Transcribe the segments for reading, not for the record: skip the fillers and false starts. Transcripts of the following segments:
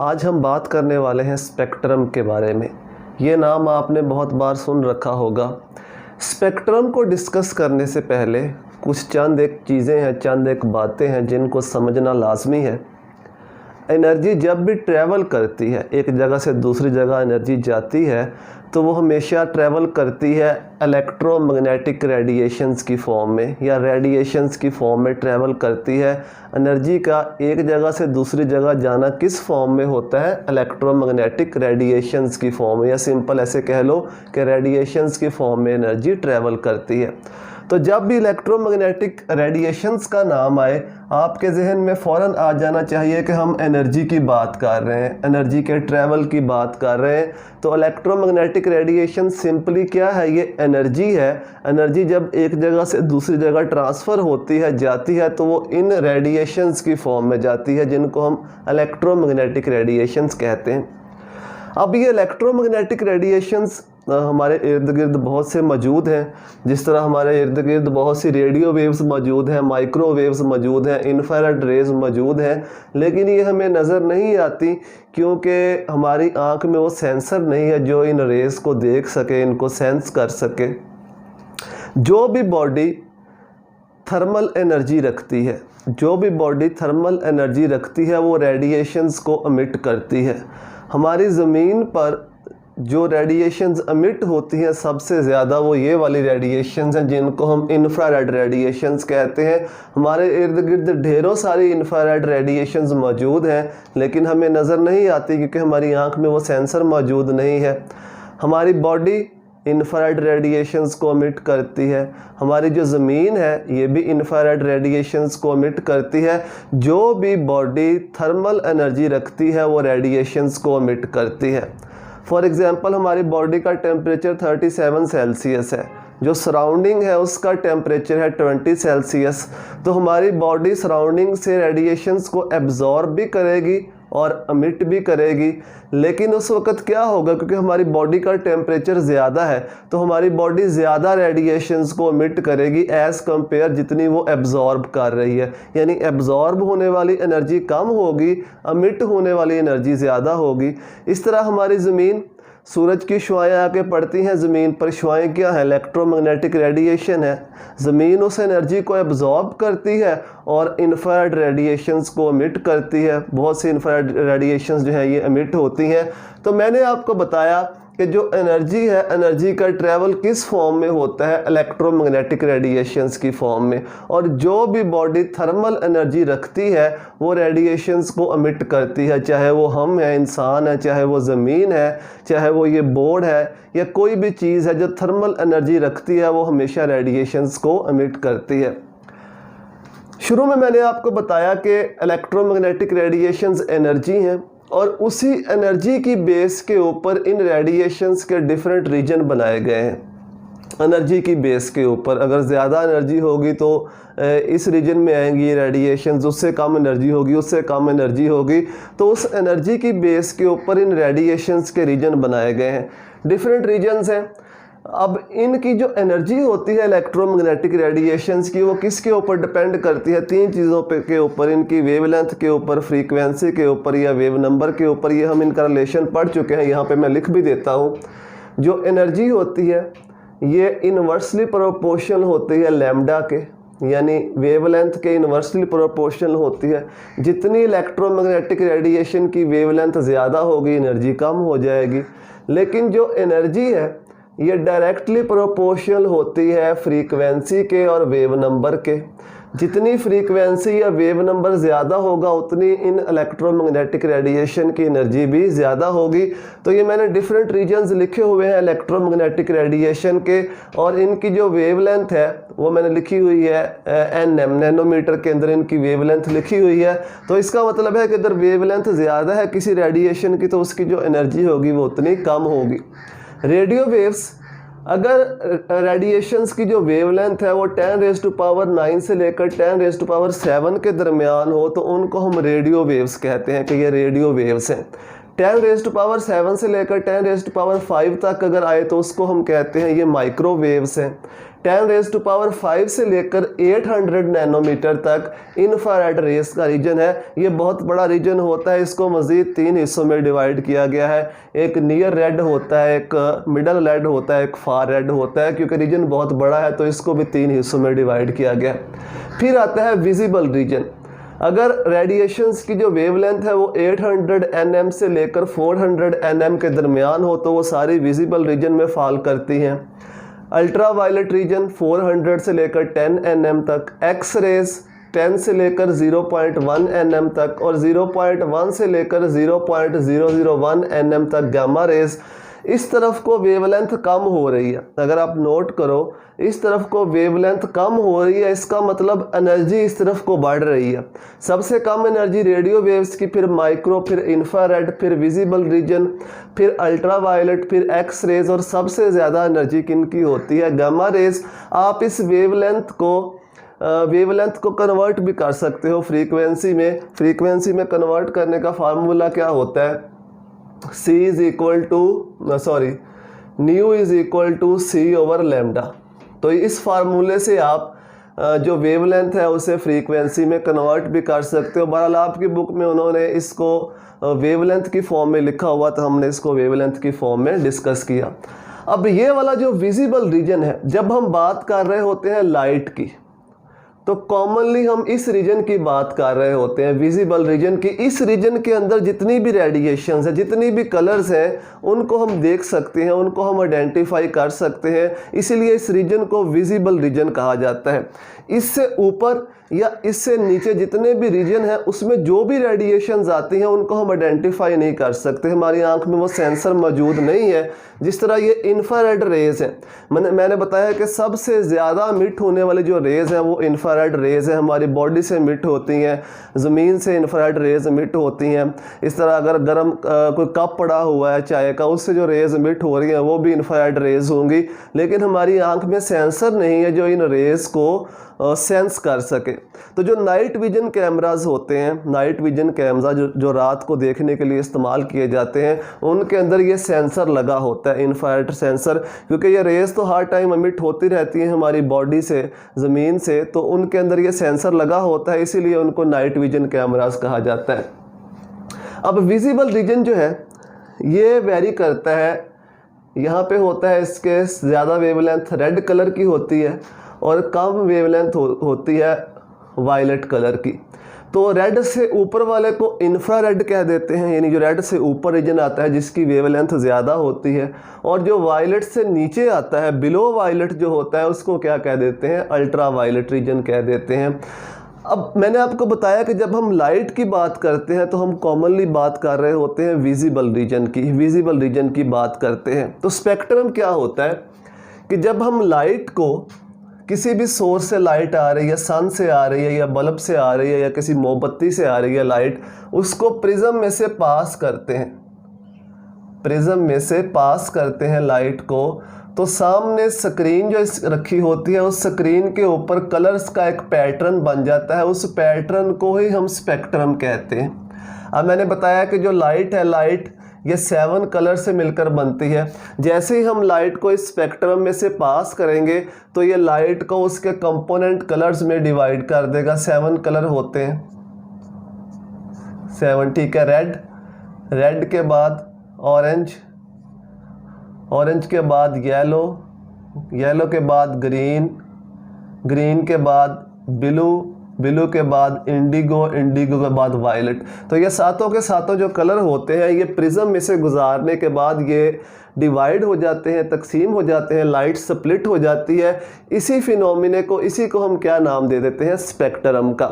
आज हम बात करने वाले हैं स्पेक्ट्रम के बारे में। ये नाम आपने बहुत बार सुन रखा होगा। स्पेक्ट्रम को डिस्कस करने से पहले कुछ चंद एक चीज़ें हैं, चंद एक बातें हैं जिनको समझना लाजमी है। एनर्जी जब भी ट्रैवल करती है, एक जगह से दूसरी जगह एनर्जी जाती है तो वो हमेशा ट्रैवल करती है इलेक्ट्रोमैग्नेटिक रेडिएशंस की फॉर्म में या रेडिएशंस की फॉर्म में ट्रैवल करती है। एनर्जी का एक जगह से दूसरी जगह जाना किस फॉर्म में होता है? इलेक्ट्रोमैग्नेटिक रेडिएशंस की फॉर्म में, या सिंपल ऐसे कह लो कि रेडिएशंस की फॉर्म में एनर्जी ट्रैवल करती है। तो जब भी इलेक्ट्रोमैग्नेटिक रेडिएशंस का नाम आए आपके जहन में फ़ौरन आ जाना चाहिए कि हम एनर्जी की बात कर रहे हैं, एनर्जी के ट्रैवल की बात कर रहे हैं। तो इलेक्ट्रोमैग्नेटिक रेडिएशन सिंपली क्या है? ये एनर्जी है। एनर्जी जब एक जगह से दूसरी जगह ट्रांसफ़र होती है, जाती है, तो वो इन रेडिएशंस की फॉर्म में जाती है जिनको हम इलेक्ट्रोमैग्नेटिक रेडिएशंस कहते हैं। अब ये इलेक्ट्रोमैग्नेटिक रेडिएशंस हमारे इर्द गिर्द बहुत से मौजूद हैं। जिस तरह हमारे इर्द गिर्द बहुत सी रेडियो वेव्स मौजूद हैं, माइक्रोवेव्स मौजूद हैं, इंफ्रारेड रेज मौजूद हैं, लेकिन ये हमें नज़र नहीं आती क्योंकि हमारी आंख में वो सेंसर नहीं है जो इन रेज़ को देख सके, इनको सेंस कर सके। जो भी बॉडी थर्मल एनर्जी रखती है, जो भी बॉडी थर्मल एनर्जी रखती है वो रेडिएशंस को एमिट करती है। हमारी ज़मीन पर जो रेडिएशंस एमिट होती हैं सबसे ज़्यादा वो ये वाली रेडिएशंस हैं जिनको हम इंफ्रारेड रेडिएशंस कहते हैं। हमारे इर्द गिर्द ढेरों सारी इंफ्रारेड रेडिएशंस मौजूद हैं लेकिन हमें नज़र नहीं आती क्योंकि हमारी आंख में वो सेंसर मौजूद नहीं है। हमारी बॉडी इंफ्रारेड रेडिएशंस को एमिट करती है। हमारी जो ज़मीन है ये भी इंफ्रारेड रेडिएशंस को एमिट करती है। जो भी बॉडी थर्मल एनर्जी रखती है वो रेडिएशंस को एमिट करती है। फॉर एग्ज़ाम्पल हमारी बॉडी का टेम्परेचर 37 सेल्सियस है, जो सराउंडिंग है उसका टेम्परेचर है 20 सेल्सियस। तो हमारी बॉडी सराउंडिंग से रेडिएशंस को एब्जॉर्ब भी करेगी और एमिट भी करेगी, लेकिन उस वक़्त क्या होगा, क्योंकि हमारी बॉडी का टेम्परेचर ज़्यादा है तो हमारी बॉडी ज़्यादा रेडिएशंस को एमिट करेगी एज़ कंपेयर जितनी वो एब्जॉर्ब कर रही है। यानी एब्जॉर्ब होने वाली एनर्जी कम होगी, एमिट होने वाली एनर्जी ज़्यादा होगी। इस तरह हमारी ज़मीन, सूरज की शुआएं आके पड़ती हैं ज़मीन पर। शुआएं क्या है? इलेक्ट्रोमैग्नेटिक रेडिएशन है। ज़मीन उस एनर्जी को एब्जॉर्ब करती है और इंफ्रारेड रेडिएशंस को एमिट करती है। बहुत सी इंफ्रारेड रेडिएशंस जो है ये एमिट होती हैं। तो मैंने आपको बताया कि जो एनर्जी है, एनर्जी का ट्रैवल किस फॉर्म में होता है? इलेक्ट्रोमैग्नेटिक रेडिएशंस की फॉर्म में। और जो भी बॉडी थर्मल एनर्जी रखती है वो रेडिएशंस को एमिट करती है, चाहे वो हम हैं, इंसान है, चाहे वो ज़मीन है, चाहे वो ये बोर्ड है, या कोई भी चीज़ है जो थर्मल एनर्जी रखती है वो हमेशा रेडिएशंस को एमिट करती है। शुरू में मैंने आपको बताया कि इलेक्ट्रोमैग्नेटिक रेडिएशंस एनर्जी हैं और उसी एनर्जी की बेस के ऊपर इन रेडिएशंस के डिफरेंट रीजन बनाए गए हैं। एनर्जी की बेस के ऊपर अगर ज़्यादा एनर्जी होगी तो इस रीजन में आएंगी ये रेडिएशंस, उससे कम एनर्जी होगी, उससे कम एनर्जी होगी, तो उस एनर्जी की बेस के ऊपर इन रेडिएशंस के रीजन बनाए गए हैं। डिफरेंट रीजन्स हैं। अब इनकी जो एनर्जी होती है इलेक्ट्रोमैग्नेटिक रेडिएशंस की, वो किसके ऊपर डिपेंड करती है? तीन चीज़ों पे के ऊपर, इनकी वेवलेंथ के ऊपर, फ्रीक्वेंसी के ऊपर या वेव नंबर के ऊपर। ये हम इनका रिलेशन पढ़ चुके हैं, यहाँ पे मैं लिख भी देता हूँ। जो एनर्जी होती है ये इन्वर्सली प्रोपोर्शनल होती है लैम्डा के, यानी वेवलेंथ के इन्वर्सली प्रोपोर्शनल होती है। जितनी इलेक्ट्रोमैग्नेटिक रेडिएशन की वेवलेंथ ज़्यादा होगी एनर्जी कम हो जाएगी। लेकिन जो एनर्जी है ये डायरेक्टली प्रोपोर्शनल होती है फ्रीक्वेंसी के और वेव नंबर के। जितनी फ्रीक्वेंसी या वेव नंबर ज़्यादा होगा उतनी इन इलेक्ट्रोमैग्नेटिक रेडिएशन की एनर्जी भी ज़्यादा होगी। तो ये मैंने डिफरेंट रीजन्स लिखे हुए हैं इलेक्ट्रोमैग्नेटिक रेडिएशन के, और इनकी जो वेवलेंथ है वो मैंने लिखी हुई है nm, नैनोमीटर के अंदर इनकी वेवलेंथ लिखी हुई है। तो इसका मतलब है कि अगर वेवलेंथ ज़्यादा है किसी रेडिएशन की तो उसकी जो एनर्जी होगी वो उतनी कम होगी। रेडियो वेव्स, अगर रेडिएशंस की जो वेवलेंथ है वो 10⁻⁹ से लेकर 10⁻⁷ के दरमियान हो तो उनको हम रेडियो वेव्स कहते हैं कि ये रेडियो वेव्स हैं। 10⁻⁷ से लेकर 10⁵ तक अगर आए तो उसको हम कहते हैं ये माइक्रोवेव्स हैं। 10⁵ से लेकर 800 नैनोमीटर तक इंफ्रारेड रेस का रीजन है। ये बहुत बड़ा रीजन होता है। इसको मज़ीद 3 हिस्सों में डिवाइड किया गया है। एक नियर रेड होता है, एक मिडल रेड होता है, एक फार रेड होता है। क्योंकि रीजन बहुत बड़ा है तो इसको भी 3 हिस्सों में डिवाइड किया गया है। फिर आता है विजिबल रीजन। अगर रेडिएशंस की जो वेवलेंथ है वो 800 nm से लेकर 400 nm के दरमियान हो तो वो सारी विजिबल रीजन में फॉल करती हैं। अल्ट्रा वायलेट रीजन 400 से लेकर 10 nm तक, एक्स रेज 10 से लेकर 0.1 nm तक और 0.1 से लेकर 0.001 nm तक गामा रेज। इस तरफ को वेवलेंथ कम हो रही है। अगर आप नोट करो, इस तरफ को वेवलेंथ कम हो रही है, इसका मतलब एनर्जी इस तरफ को बढ़ रही है। सबसे कम एनर्जी रेडियो वेव्स की, फिर माइक्रो, फिर इंफ्रारेड, फिर विजिबल रीजन, फिर अल्ट्रा वायलेट, फिर एक्स रेज और सबसे ज़्यादा एनर्जी किनकी होती है? Gamma rays. आप इस वेवलेंथ को कन्वर्ट भी कर सकते हो फ्रीक्वेंसी में। फ्रीक्वेंसी में कन्वर्ट करने का फार्मूला क्या होता है? Nu is equal to C/λ। तो इस फार्मूले से आप जो वेवलेंथ है उसे फ्रीक्वेंसी में कन्वर्ट भी कर सकते हो। बहरहाल आपकी बुक में उन्होंने इसको वेवलेंथ की फॉर्म में लिखा हुआ था, हमने इसको वेवलेंथ की फॉर्म में डिस्कस किया। अब ये वाला जो विजिबल रीजन है, जब हम बात कर रहे होते हैं लाइट की तो कॉमनली हम इस रीजन की बात कर रहे होते हैं, विजिबल रीजन की। इस रीजन के अंदर जितनी भी रेडिएशंस है, जितनी भी कलर्स हैं, उनको हम देख सकते हैं, उनको हम आइडेंटिफाई कर सकते हैं। इसीलिए इस रीजन को विजिबल रीजन कहा जाता है। इससे ऊपर या इससे नीचे जितने भी रीजन हैं उसमें जो भी रेडिएशंस आती हैं उनको हम आइडेंटिफाई नहीं कर सकते। हमारी आंख में वो सेंसर मौजूद नहीं है। जिस तरह ये इंफ्रारेड रेज हैं, मैंने बताया कि सबसे ज़्यादा मिट होने वाली जो रेज हैं वो इंफ्रारेड रेज है। हमारी बॉडी से मिट होती हैं, ज़मीन से इंफ्रारेड रेज मिट होती हैं। इस तरह अगर गर्म कोई कप पड़ा हुआ है चाय का, उससे जो रेज मिट हो रही हैं वो भी इंफ्रारेड रेज होंगी। लेकिन हमारी आंख में सेंसर नहीं है जो इन रेज को सेंस कर सके। तो जो नाइट विजन कैमराज होते हैं, नाइट विजन कैमरा जो रात को देखने के लिए इस्तेमाल किए जाते हैं, उनके अंदर ये सेंसर लगा होता है, इंफ्रारेड सेंसर। क्योंकि ये रेज तो हर टाइम एमिट होती रहती हैं हमारी बॉडी से, ज़मीन से, तो उनके अंदर ये सेंसर लगा होता है, इसीलिए उनको नाइट विजन कैमराज कहा जाता है। अब विजिबल रीजन जो है ये वेरी करता है। यहाँ पे होता है इसके ज़्यादा वेवलेंथ रेड कलर की होती है और कम वेवलेंथ होती है वायलेट कलर की। तो रेड से ऊपर वाले को इंफ्रारेड कह देते हैं, यानी जो रेड से ऊपर रीजन आता है जिसकी वेवलेंथ ज़्यादा होती है। और जो वायलेट से नीचे आता है, बिलो वायलेट जो होता है, उसको क्या कह देते हैं? अल्ट्रा वायलेट रीजन कह देते हैं। अब मैंने आपको बताया कि जब हम लाइट की बात करते हैं तो हम कॉमनली बात कर रहे होते हैं विजिबल रीजन की, विजिबल रीजन की बात करते हैं। तो स्पेक्ट्रम क्या होता है कि जब हम लाइट को, किसी भी सोर्स से लाइट आ रही है, सन से आ रही है या बल्ब से आ रही है या किसी मोमबत्ती से आ रही है लाइट, उसको प्रिज्म में से पास करते हैं, प्रिज्म में से पास करते हैं लाइट को, तो सामने स्क्रीन जो रखी होती है, उस स्क्रीन के ऊपर कलर्स का एक पैटर्न बन जाता है। उस पैटर्न को ही हम स्पेक्ट्रम कहते हैं। अब मैंने बताया कि जो लाइट है, लाइट ये 7 कलर से मिलकर बनती है। जैसे ही हम लाइट को इस स्पेक्ट्रम में से पास करेंगे तो ये लाइट को उसके कंपोनेंट कलर्स में डिवाइड कर देगा। 7 कलर होते हैं, 7, ठीक है। रेड के बाद ऑरेंज, ऑरेंज के बाद येलो, येलो के बाद ग्रीन, ग्रीन के बाद ब्लू, ब्लू के बाद इंडिगो, इंडिगो के बाद वायलेट। तो ये सातों के सातों जो कलर होते हैं ये प्रिज्म में से गुजारने के बाद ये डिवाइड हो जाते हैं, तकसीम हो जाते हैं, लाइट स्प्लिट हो जाती है। इसी फिनोमिने को, इसी को हम क्या नाम दे देते हैं? स्पेक्ट्रम का।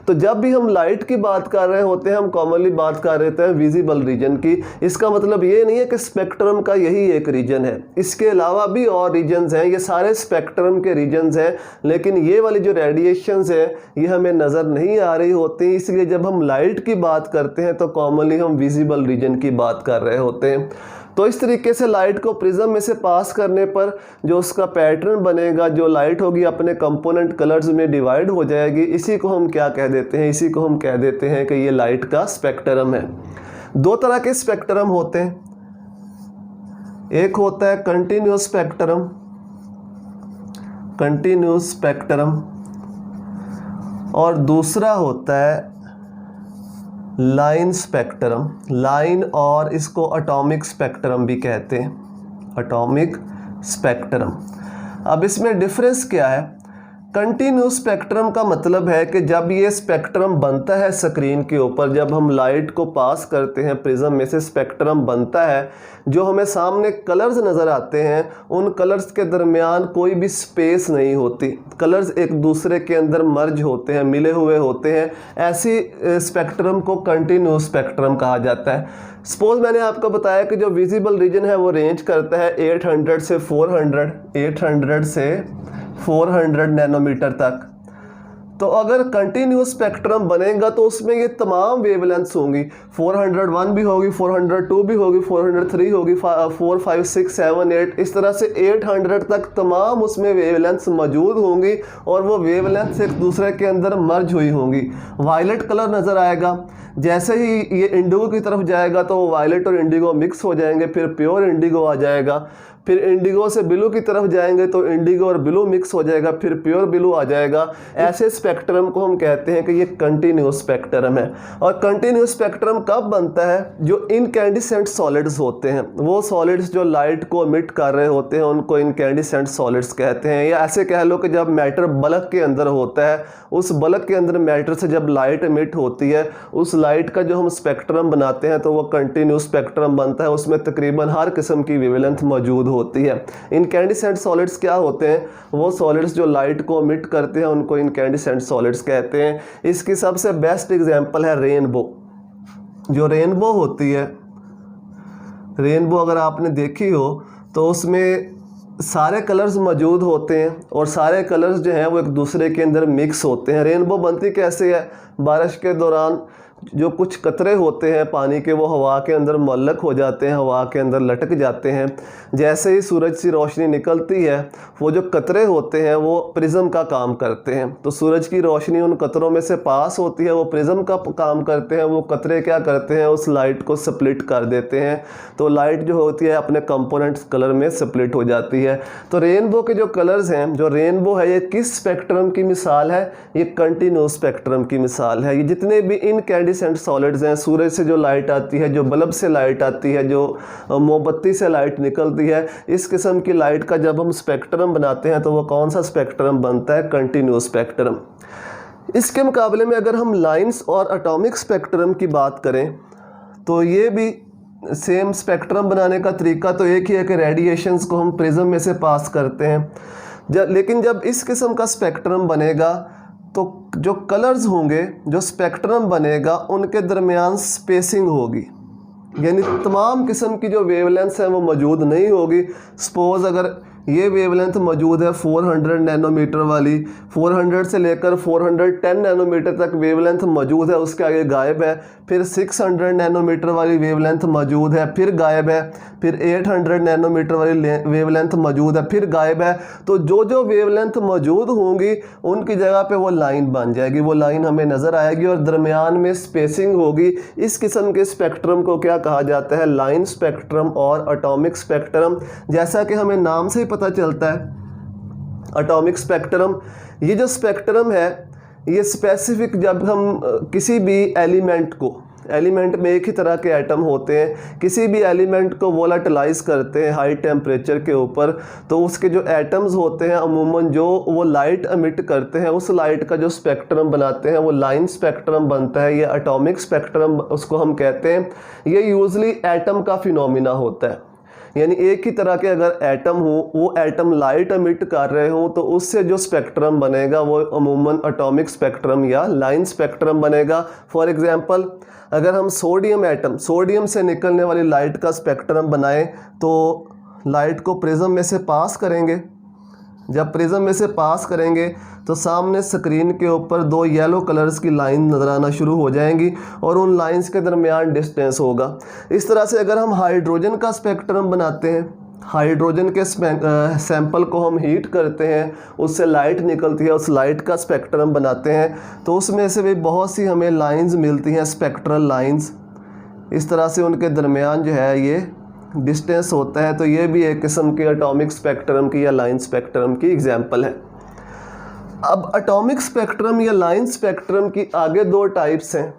तो जब भी हम लाइट की बात कर रहे होते हैं हम कॉमनली बात कर रहे होते हैं विजिबल रीजन की। इसका मतलब ये नहीं है कि स्पेक्ट्रम का यही एक रीजन है, इसके अलावा भी और रीजन्स हैं। ये सारे स्पेक्ट्रम के रीजन्स हैं, लेकिन ये वाली जो रेडिएशंस है ये हमें नज़र नहीं आ रही होती। इसलिए जब हम लाइट की बात करते हैं तो कॉमनली हम विजिबल रीजन की बात कर रहे होते हैं। तो इस तरीके से लाइट को प्रिज्म में से पास करने पर जो उसका पैटर्न बनेगा, जो लाइट होगी अपने कंपोनेंट कलर्स में डिवाइड हो जाएगी। इसी को हम क्या कह देते हैं? इसी को हम कह देते हैं कि ये लाइट का स्पेक्ट्रम है। दो तरह के स्पेक्ट्रम होते हैं, एक होता है कंटिन्यूस स्पेक्ट्रम, कंटिन्यूस स्पेक्ट्रम, और दूसरा होता है लाइन स्पेक्ट्रम। लाइन, और इसको एटॉमिक स्पेक्ट्रम भी कहते हैं, एटॉमिक स्पेक्ट्रम। अब इसमें डिफरेंस क्या है? कंटिन्यूस स्पेक्ट्रम का मतलब है कि जब ये स्पेक्ट्रम बनता है स्क्रीन के ऊपर, जब हम लाइट को पास करते हैं प्रिज्म में से स्पेक्ट्रम बनता है, जो हमें सामने कलर्स नज़र आते हैं उन कलर्स के दरमियान कोई भी स्पेस नहीं होती, कलर्स एक दूसरे के अंदर मर्ज होते हैं, मिले हुए होते हैं। ऐसी स्पेक्ट्रम को कंटिन्यूस स्पेक्ट्रम कहा जाता है। सपोज मैंने आपको बताया कि जो विजिबल रीजन है वो रेंज करता है 800 से 400 नैनोमीटर तक। तो अगर कंटिन्यूस स्पेक्ट्रम बनेगा तो उसमें ये तमाम वेवलेंथ्स होंगी, 401 भी होगी, 402 भी होगी, 403 होगी, 4, 5, 6, 7, 8, इस तरह से 800 तक तमाम उसमें वेवलेंथ्स मौजूद होंगी और वो वेवलेंथ्स एक दूसरे के अंदर मर्ज हुई होंगी। वायलेट कलर नज़र आएगा, जैसे ही ये इंडिगो की तरफ जाएगा तो वायलेट और इंडिगो मिक्स हो जाएंगे, फिर प्योर इंडिगो आ जाएगा। फिर इंडिगो से ब्लू की तरफ जाएंगे तो इंडिगो और ब्लू मिक्स हो जाएगा, फिर प्योर ब्लू आ जाएगा। ऐसे स्पेक्ट्रम को हम कहते हैं कि ये कंटिन्यूस स्पेक्ट्रम है। और कंटिन्यूस स्पेक्ट्रम कब बनता है? जो इनकैंडिसेंट सॉलिड्स होते हैं, वो सॉलिड्स जो लाइट को एमिट कर रहे होते हैं उनको इनकैंडिसेंट सॉलिड्स कहते हैं। या ऐसे कह लो कि जब मैटर बल्क के अंदर होता है, उस बल्क के अंदर मैटर से जब लाइट एमिट होती है, उस लाइट का जो हम स्पेक्ट्रम बनाते हैं तो वो कंटिन्यूस स्पेक्ट्रम बनता है। उसमें तकरीबन हर किस्म की वेवलेंथ मौजूद होती है। इनकैंडिसेंट सॉलिड्स क्या होते हैं? वो सॉलिड्स जो लाइट को एमिट करते हैं उनको इनकैंडिसेंट सॉलिड्स कहते हैं। इसकी सबसे बेस्ट एग्जांपल है रेनबो। जो रेनबो होती है, रेनबो अगर आपने देखी हो तो उसमें सारे कलर्स मौजूद होते हैं और सारे कलर्स जो हैं वो एक दूसरे के अंदर मिक्स होते हैं। रेनबो बनती कैसे है? बारिश के दौरान जो कुछ कतरे होते हैं पानी के, वो हवा के अंदर मुअल्लक हो जाते हैं, हवा के अंदर लटक जाते हैं। जैसे ही सूरज से रोशनी निकलती है, वो जो कतरे होते हैं वो प्रिज्म का काम करते हैं। तो सूरज की रोशनी उन कतरों में से पास होती है, वो प्रिज्म का काम करते हैं। वो कतरे क्या करते हैं? उस लाइट को स्प्लिट कर देते हैं। तो लाइट जो होती है अपने कंपोनेंट्स कलर में स्प्लिट हो जाती है। तो रेनबो के जो कलर्स हैं, जो रेनबो है, ये किस स्पेक्ट्रम की मिसाल है? ये कंटिन्यूस स्पेक्ट्रम की मिसाल है। ये जितने भी इनकैंडिसेंट सॉलिड्स हैं, सूरज से जो लाइट आती है, जो बल्ब से लाइट आती है, जो मोमबत्ती से लाइट निकलती है, इस किस्म की लाइट का जब हम स्पेक्ट्रम बनाते हैं तो वो कौन सा स्पेक्ट्रम बनता है? Continuous spectrum. इसके मुकाबले में अगर हम लाइंस और एटॉमिक स्पेक्ट्रम की बात करें तो ये भी सेम स्पेक्ट्रम बनाने का तरीका तो एक ही है कि रेडिएशंस को हम प्रिज्म में से पास करते हैं। लेकिन जब इस किस्म का स्पेक्ट्रम बनेगा तो जो कलर्स होंगे, जो स्पेक्ट्रम बनेगा, उनके दरमियान स्पेसिंग होगी, यानी तमाम किस्म की जो वेवलेंथ्स हैं वो मौजूद नहीं होगी। सपोज अगर ये वेवलेंथ मौजूद है 400 नैनोमीटर वाली, 400 से लेकर 410 नैनोमीटर तक वेवलेंथ मौजूद है, उसके आगे गायब है। फिर 600 नैनोमीटर वाली वेवलेंथ मौजूद है, फिर गायब है। फिर 800 नैनोमीटर वाली वेवलेंथ मौजूद है, फिर गायब है। तो जो जो वेवलेंथ मौजूद होंगी उनकी जगह पे वो लाइन बन जाएगी, वो लाइन हमें नज़र आएगी और दरमियान में स्पेसिंग होगी। इस किस्म के स्पेक्ट्रम को क्या कहा जाता है? लाइन स्पेक्ट्रम और एटॉमिक स्पेक्ट्रम। जैसा कि हमें नाम से ही पता चलता है, एटॉमिक स्पेक्ट्रम, ये जो स्पेक्ट्रम है ये स्पेसिफिक, जब हम किसी भी एलिमेंट को, एलिमेंट में एक ही तरह के एटम होते हैं, किसी भी एलिमेंट को वोलाटिलाइज करते हैं हाई टेम्परेचर के ऊपर, तो उसके जो एटम्स होते हैं अमूमन जो वो लाइट एमिट करते हैं, उस लाइट का जो स्पेक्ट्रम बनाते हैं वो लाइन स्पेक्ट्रम बनता है। ये एटॉमिक स्पेक्ट्रम उसको हम कहते हैं। ये यूजली एटम का फिनोमिना होता है, यानी एक ही तरह के अगर एटम हो, वो एटम लाइट एमिट कर रहे हो तो उससे जो स्पेक्ट्रम बनेगा वो अमूमन एटॉमिक स्पेक्ट्रम या लाइन स्पेक्ट्रम बनेगा। फॉर एग्जांपल अगर हम सोडियम एटम, सोडियम से निकलने वाली लाइट का स्पेक्ट्रम बनाएं तो लाइट को प्रिज्म में से पास करेंगे। जब प्रिज्म में से पास करेंगे तो सामने स्क्रीन के ऊपर दो येलो कलर्स की लाइन नज़र आना शुरू हो जाएंगी और उन लाइंस के दरमियान डिस्टेंस होगा। इस तरह से अगर हम हाइड्रोजन का स्पेक्ट्रम बनाते हैं, हाइड्रोजन के सैंपल को हम हीट करते हैं, उससे लाइट निकलती है, उस लाइट का स्पेक्ट्रम बनाते हैं, तो उसमें से भी बहुत सी हमें लाइंस मिलती हैं, स्पेक्ट्रल लाइंस। इस तरह से उनके दरमियान जो है ये डिस्टेंस होता है। तो ये भी एक किस्म के एटॉमिक स्पेक्ट्रम की या लाइन स्पेक्ट्रम की एग्जांपल है। अब एटॉमिक स्पेक्ट्रम या लाइन स्पेक्ट्रम की आगे दो टाइप्स हैं,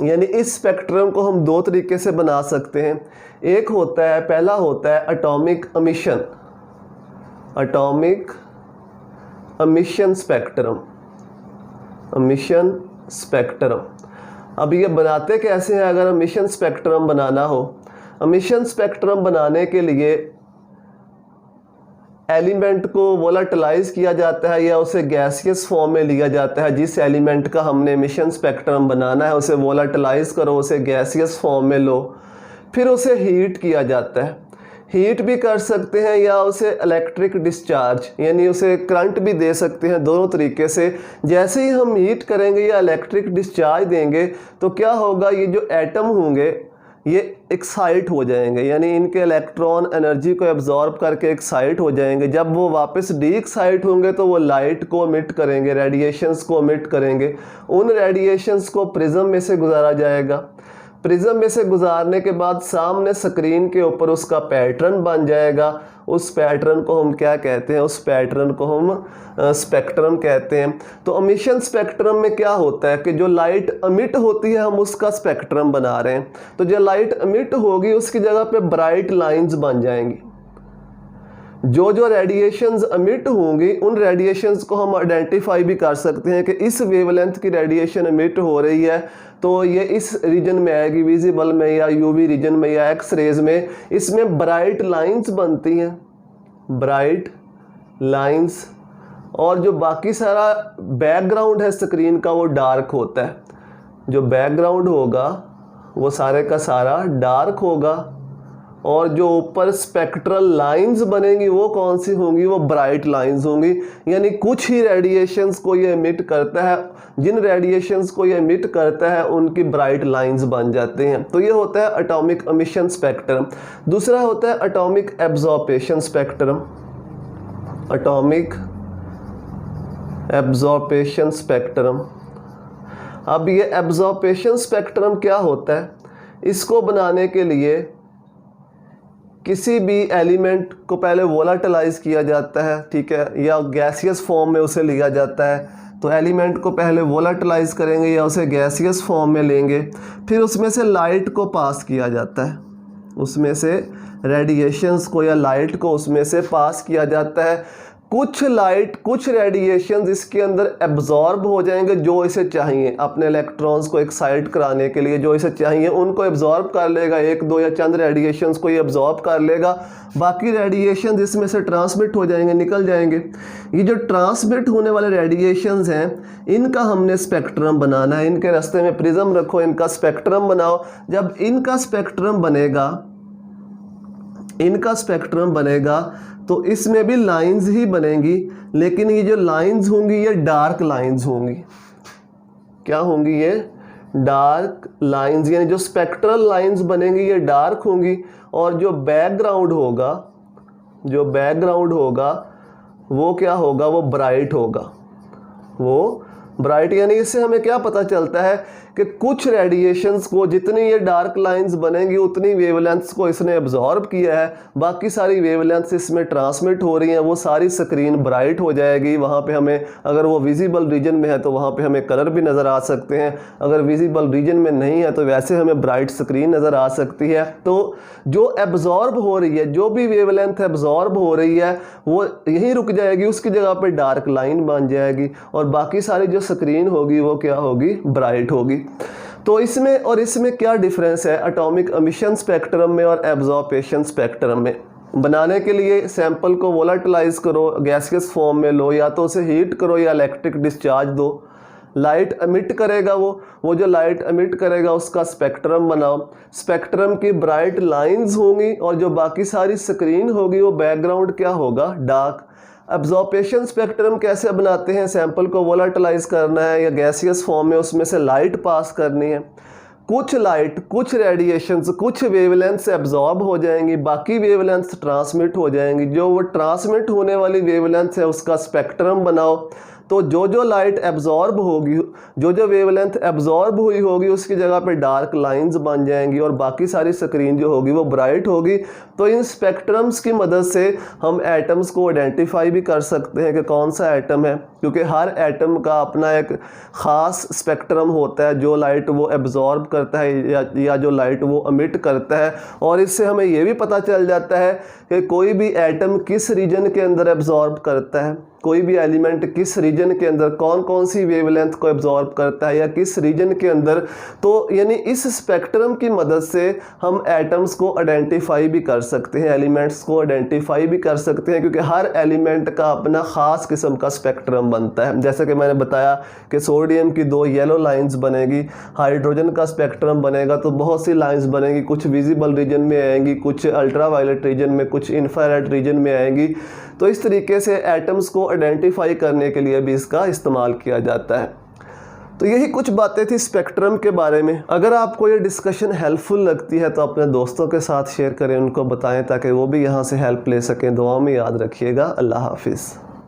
यानी इस स्पेक्ट्रम को हम दो तरीके से बना सकते हैं। एक होता है, पहला होता है atomic emission, atomic emission spectrum, emission spectrum. अब ये बनाते कैसे हैं? अगर एमिशन स्पेक्ट्रम बनाना हो, एमिशन स्पेक्ट्रम बनाने के लिए एलिमेंट को वोलाटिलाइज किया जाता है या उसे गैसियस फॉर्म में लिया जाता है। जिस एलिमेंट का हमने एमिशन स्पेक्ट्रम बनाना है उसे वोलाटिलाइज करो, उसे गैसियस फॉर्म में लो, फिर उसे हीट किया जाता है। हीट भी कर सकते हैं या उसे इलेक्ट्रिक डिस्चार्ज यानी उसे करंट भी दे सकते हैं, दोनों तरीके से। जैसे ही हम हीट करेंगे या इलेक्ट्रिक डिस्चार्ज देंगे तो क्या होगा, ये जो एटम होंगे ये एक्साइट हो जाएंगे, यानी इनके इलेक्ट्रॉन एनर्जी को एब्जॉर्ब करके एक्साइट हो जाएंगे। जब वो वापस डी एक्साइट होंगे तो वो लाइट को एमिट करेंगे, रेडिएशंस को एमिट करेंगे। उन रेडिएशंस को प्रिज्म में से गुजारा जाएगा। प्रिज्म में से गुजारने के बाद सामने स्क्रीन के ऊपर उसका पैटर्न बन जाएगा। उस पैटर्न को हम क्या कहते हैं? उस पैटर्न को हम स्पेक्ट्रम कहते हैं। तो एमिशन स्पेक्ट्रम में क्या होता है कि जो लाइट एमिट होती है हम उसका स्पेक्ट्रम बना रहे हैं। तो जो लाइट एमिट होगी उसकी जगह पे ब्राइट लाइंस बन जाएंगी। जो जो रेडिएशंस एमिट होंगी उन रेडिएशंस को हम आइडेंटिफाई भी कर सकते हैं कि इस वेवलेंथ की रेडिएशन एमिट हो रही है तो ये इस रीजन में आएगी, विजिबल में या यूवी रीजन में या एक्स रेज में। इसमें ब्राइट लाइंस बनती हैं, ब्राइट लाइंस, और जो बाकी सारा बैकग्राउंड है स्क्रीन का वो डार्क होता है। जो बैकग्राउंड होगा वो सारे का सारा डार्क होगा, और जो ऊपर स्पेक्ट्रल लाइंस बनेंगी वो कौन सी होंगी? वो ब्राइट लाइंस होंगी। यानी कुछ ही रेडिएशंस को ये एमिट करता है, जिन रेडिएशंस को ये एमिट करता है उनकी ब्राइट लाइंस बन जाते हैं। तो ये होता है एटॉमिक एमिशन स्पेक्ट्रम। दूसरा होता है atomic absorption spectrum, atomic absorption spectrum. अब ये एब्जॉर्प्शन स्पेक्ट्रम क्या होता है? इसको बनाने के लिए किसी भी एलिमेंट को पहले वोलाटिलाइज किया जाता है, ठीक है, या गैसियस फॉर्म में उसे लिया जाता है। तो एलिमेंट को पहले वोलाटिलाइज करेंगे या उसे गैसियस फॉर्म में लेंगे, फिर उसमें से लाइट को पास किया जाता है, उसमें से रेडिएशंस को या लाइट को उसमें से पास किया जाता है। कुछ लाइट, कुछ रेडिएशंस इसके अंदर एब्जॉर्ब हो जाएंगे जो इसे चाहिए, अपने इलेक्ट्रॉन्स को एक्साइट कराने के लिए जो इसे चाहिए उनको एब्जॉर्ब कर लेगा। एक दो या चंद रेडिएशंस को ये एब्जॉर्ब कर लेगा, बाकी रेडिएशंस इसमें से ट्रांसमिट हो जाएंगे, निकल जाएंगे। ये जो ट्रांसमिट होने वाले रेडिएशंस हैं इनका हमने स्पेक्ट्रम बनाना है। इनके रास्ते में प्रिज्म रखो, इनका स्पेक्ट्रम बनाओ। जब इनका स्पेक्ट्रम बनेगा, इनका स्पेक्ट्रम बनेगा तो इसमें भी लाइंस ही बनेंगी, लेकिन ये जो लाइंस होंगी ये डार्क लाइंस होंगी। क्या होंगी? ये डार्क लाइंस, यानी जो स्पेक्ट्रल लाइंस बनेंगी ये डार्क होंगी, और जो बैकग्राउंड होगा, जो बैकग्राउंड होगा वो क्या होगा? वो ब्राइट होगा, वो ब्राइट। यानी इससे हमें क्या पता चलता है कि कुछ रेडिएशंस को, जितनी ये डार्क लाइंस बनेंगी उतनी वेवलेंथ्स को इसने एब्जॉर्ब किया है, बाकी सारी वेवलेंथ्स इसमें ट्रांसमिट हो रही हैं, वो सारी स्क्रीन ब्राइट हो जाएगी। वहाँ पे हमें, अगर वो विजिबल रीजन में है तो वहाँ पे हमें कलर भी नज़र आ सकते हैं, अगर विजिबल रीजन में नहीं है तो वैसे हमें ब्राइट स्क्रीन नज़र आ सकती है। तो जो एब्जॉर्ब हो रही है, जो भी वेवलेंथ एब्जॉर्ब हो रही है वो यहीं रुक जाएगी, उसकी जगह पे डार्क लाइन बन जाएगी, और बाकी सारी जो स्क्रीन होगी वो क्या होगी? ब्राइट होगी। तो इसमें और इसमें क्या डिफरेंस है एटॉमिक एमिशन स्पेक्ट्रम में और एब्जॉर्प्शन स्पेक्ट्रम में? बनाने के लिए सैंपल को वोलाटिलाइज करो, गैसियस फॉर्म में लो, या तो उसे हीट करो या इलेक्ट्रिक डिस्चार्ज दो। लाइट एमिट करेगा, वो जो लाइट एमिट करेगा उसका स्पेक्ट्रम बनाओ। स्पेक्ट्रम की ब्राइट लाइंस होंगी और जो बाकी सारी स्क्रीन होगी वो बैकग्राउंड क्या होगा? डार्क। एब्जॉर्प्शन स्पेक्ट्रम कैसे बनाते हैं? सैंपल को वोलाटिलाइज करना है या गैसियस फॉर्म में उसमें से लाइट पास करनी है। कुछ लाइट, कुछ रेडिएशंस, कुछ वेवलेंथ्स एब्जॉर्ब हो जाएंगी, बाकी वेवलेंथ्स ट्रांसमिट हो जाएंगी। जो वो ट्रांसमिट होने वाली वेवलेंथ है उसका स्पेक्ट्रम बनाओ, तो जो जो लाइट एब्जॉर्ब होगी, जो जो वेवलेंथ एब्जॉर्ब हुई होगी उसकी जगह पे डार्क लाइंस बन जाएंगी और बाकी सारी स्क्रीन जो होगी वो ब्राइट होगी। तो इन स्पेक्ट्रम्स की मदद से हम एटम्स को आइडेंटिफाई भी कर सकते हैं कि कौन सा एटम है, क्योंकि हर एटम का अपना एक ख़ास स्पेक्ट्रम होता है जो लाइट वो एब्जॉर्ब करता है या जो लाइट वो एमिट करता है। और इससे हमें ये भी पता चल जाता है कि कोई भी एटम किस रीजन के अंदर एब्जॉर्ब करता है, कोई भी एलिमेंट किस रीजन के अंदर कौन कौन सी वेवलेंथ को एब्जॉर्ब करता है या किस रीजन के अंदर। तो यानी इस स्पेक्ट्रम की मदद से हम एटम्स को आइडेंटिफाई भी कर सकते हैं, एलिमेंट्स को आइडेंटिफाई भी कर सकते हैं, क्योंकि हर एलिमेंट का अपना ख़ास किस्म का स्पेक्ट्रम बनता है। जैसे कि मैंने बताया कि सोडियम की 2 येलो लाइंस बनेगी, हाइड्रोजन का स्पेक्ट्रम बनेगा तो बहुत सी लाइंस बनेगी, कुछ विजिबल रीजन में आएंगी, कुछ अल्ट्रावायलेट रीजन में, कुछ इंफ्रारेड रीजन में आएंगी। तो इस तरीके से एटम्स को आइडेंटिफाई करने के लिए भी इसका इस्तेमाल किया जाता है। तो यही कुछ बातें थी स्पेक्ट्रम के बारे में। अगर आपको ये डिस्कशन हेल्पफुल लगती है तो अपने दोस्तों के साथ शेयर करें, उनको बताएं ताकि वो भी यहाँ से हेल्प ले सकें। दुआ में याद रखिएगा। अल्लाह हाफिज़।